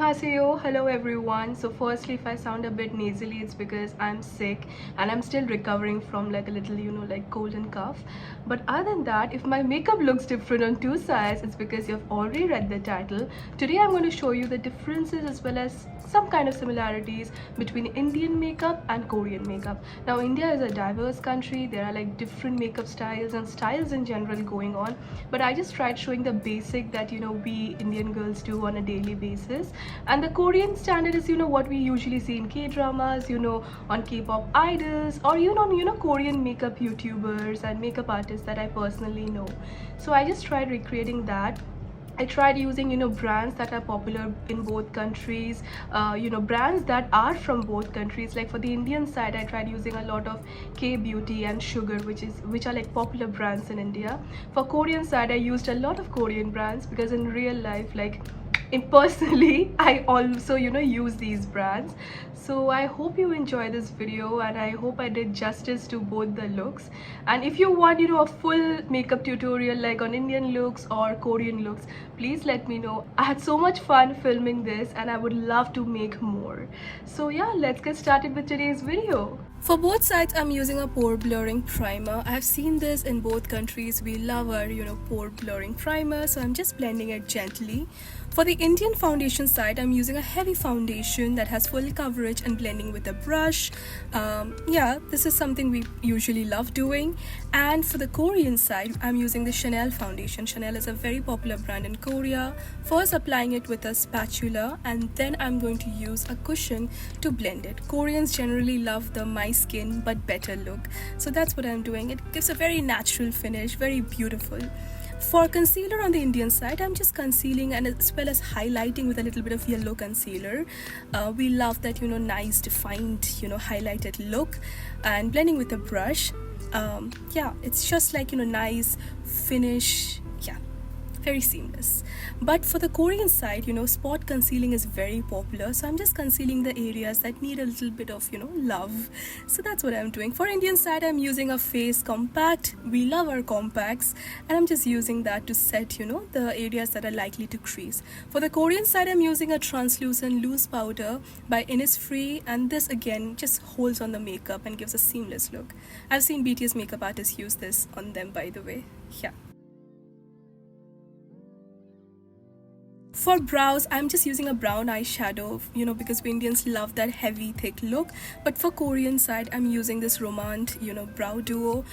Annyeonghaseyo, hello everyone. So firstly, if I sound a bit nasally, it's because I'm sick and I'm still recovering from like a little, like cold and cough. But other than that, if my makeup looks different on two sides, it's because you've already read the title. Today I'm going to show you the differences as well as some kind of similarities between Indian makeup and Korean makeup. Now India is a diverse country. There are like different makeup styles and styles in general going on. But I just tried showing the basic that we Indian girls do on a daily basis. And the Korean standard is what we usually see in K-dramas, on K-pop idols, or Korean makeup YouTubers and makeup artists that I personally know. So I just tried recreating that. I tried using brands that are popular in both countries, brands that are from both countries. Like for the Indian side, I tried using a lot of K Beauty and Sugar, which are like popular brands in India. For Korean side, I used a lot of Korean brands because in real life, like personally, I also use these brands. So I hope you enjoy this video and I hope I did justice to both the looks. And if you want a full makeup tutorial like on Indian looks or Korean looks, please let me know. I had so much fun filming this and I would love to make more. So yeah, let's get started with today's video. For both sides, I'm using a pore blurring primer. I have seen this in both countries. We love our pore blurring primer, so I'm just blending it gently. For the Indian foundation side, I'm using a heavy foundation that has full coverage and blending with a brush. Yeah, this is something we usually love doing. And for the Korean side, I'm using the Chanel foundation. Chanel is a very popular brand in Korea. First applying it with a spatula and then I'm going to use a cushion to blend it. Koreans generally love the my skin but better look. So that's what I'm doing. It gives a very natural finish, very beautiful. For concealer on the Indian side, I'm just concealing and as well as highlighting with a little bit of yellow concealer. We love that nice defined highlighted look, and blending with a brush. Yeah, it's just like nice finish. Yeah, very seamless. But for the Korean side, spot concealing is very popular, so I'm just concealing the areas that need a little bit of love. So that's what I'm doing. For Indian side, I'm using a face compact. We love our compacts, and I'm just using that to set the areas that are likely to crease. For the Korean side, I'm using a translucent loose powder by Innisfree, and this again just holds on the makeup and gives a seamless look. I've seen BTS makeup artists use this on them, by the way. Yeah. For brows, I'm just using a brown eyeshadow, because we Indians love that heavy, thick look. But for Korean side, I'm using this Romand, brow duo.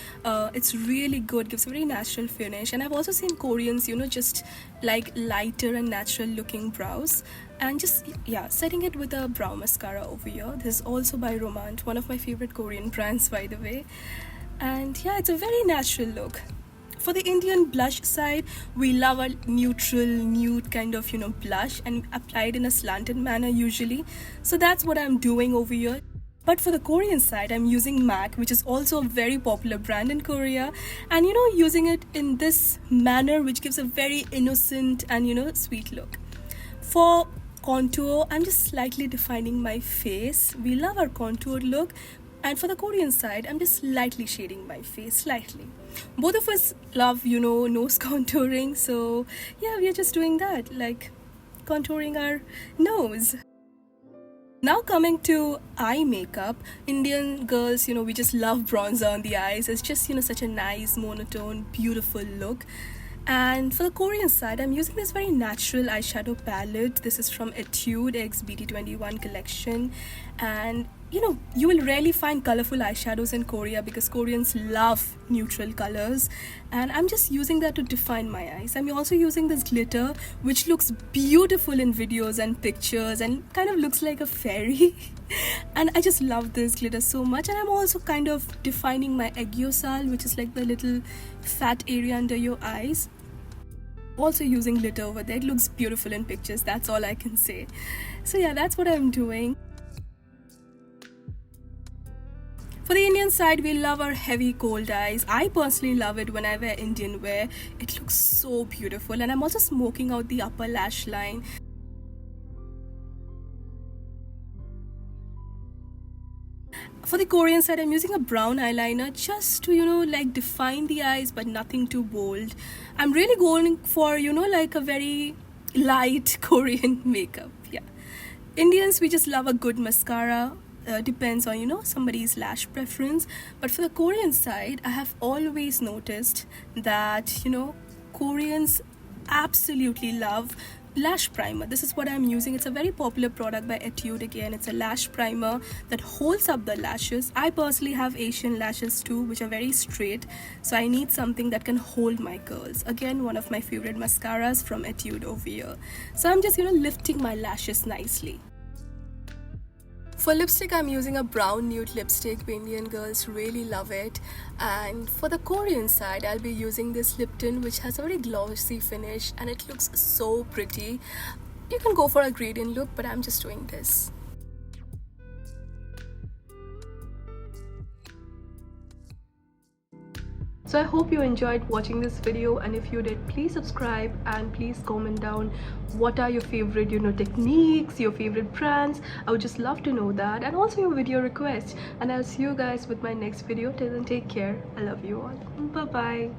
It's really good, gives a very natural finish. And I've also seen Koreans, just like lighter and natural looking brows. And just, yeah, setting it with a brow mascara over here. This is also by Romand, one of my favorite Korean brands, by the way. And yeah, it's a very natural look. For the Indian blush side, we love a neutral, nude kind of, blush and applied in a slanted manner usually. So that's what I'm doing over here. But for the Korean side, I'm using MAC, which is also a very popular brand in Korea. And, using it in this manner, which gives a very innocent and, sweet look. For contour, I'm just slightly defining my face. We love our contour look. And for the Korean side, I'm just lightly shading my face, slightly. Both of us love, nose contouring. So yeah, we are just doing that, like contouring our nose. Now coming to eye makeup, Indian girls, we just love bronzer on the eyes. It's just, such a nice, monotone, beautiful look. And for the Korean side, I'm using this very natural eyeshadow palette. This is from Etude X BT21 collection. And you will rarely find colorful eyeshadows in Korea because Koreans love neutral colors. And I'm just using that to define my eyes. I'm also using this glitter, which looks beautiful in videos and pictures and kind of looks like a fairy. And I just love this glitter so much. And I'm also kind of defining my aegyosal, which is like the little fat area under your eyes. Also using glitter over there. It looks beautiful in pictures, that's all I can say. So yeah, that's what I'm doing. For the Indian side, we love our heavy cold eyes. I personally love it when I wear Indian wear. It looks so beautiful. And I'm also smoking out the upper lash line. For the Korean side, I'm using a brown eyeliner just to, like define the eyes, but nothing too bold. I'm really going for, like a very light Korean makeup. Yeah. Indians, we just love a good mascara. Depends on, you know, somebody's lash preference. But for the Korean side, I have always noticed that, you know, Koreans absolutely love lash primer. This is what I'm using. It's a very popular product by Etude. Again, it's a lash primer that holds up the lashes. I personally have Asian lashes too, which are very straight, so I need something that can hold my curls. Again, one of my favorite mascaras from Etude over here. So I'm just, you know, lifting my lashes nicely. For lipstick, I'm using a brown nude lipstick. Indian girls really love it. And for the Korean side, I'll be using this Lipton, which has a very glossy finish and it looks so pretty. You can go for a gradient look, but I'm just doing this. So I hope you enjoyed watching this video, and if you did, please subscribe and please comment down what are your favorite, you know, techniques, your favorite brands. I would just love to know that, and also your video requests. And I'll see you guys with my next video. Till then, take care. I love you all. Bye bye.